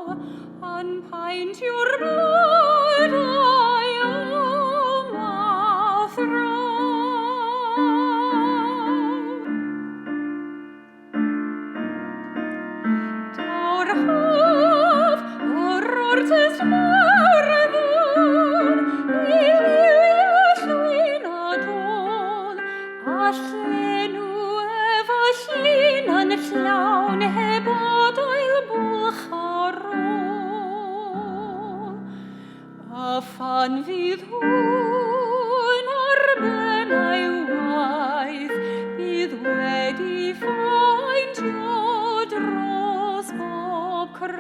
unpaint your blood I overthrow. Daw'r haf o'r ortes marddon I liwia llwyn a dôn allan nhw efo llun yn llawn heb adael bwlch ar ôl. A phan fydd hwn ar ben ei waith bydd wedi ffeindio dros bob kraith.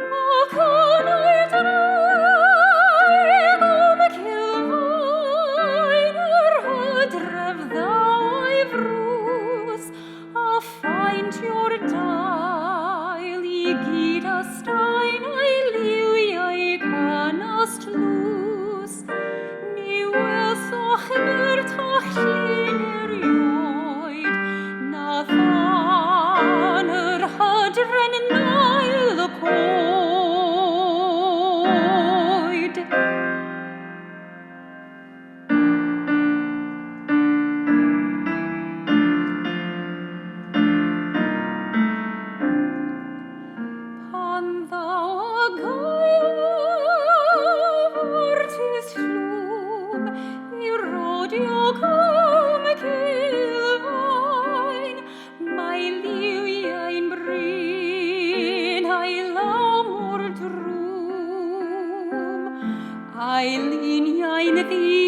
Ac yn ei draig am Cil-faen yr hydref ddaw ei frws a ffeintio'r dail I gyd a stein ei liwiau canast lws. Ni welsoch bertach llun erioed na fan yr hydren nail y coed. Pan thou a gael vortis llwm I rodio com Cil-faen, mae liwiau'n brin a'i law mor drwm, a'i luniau'n ddi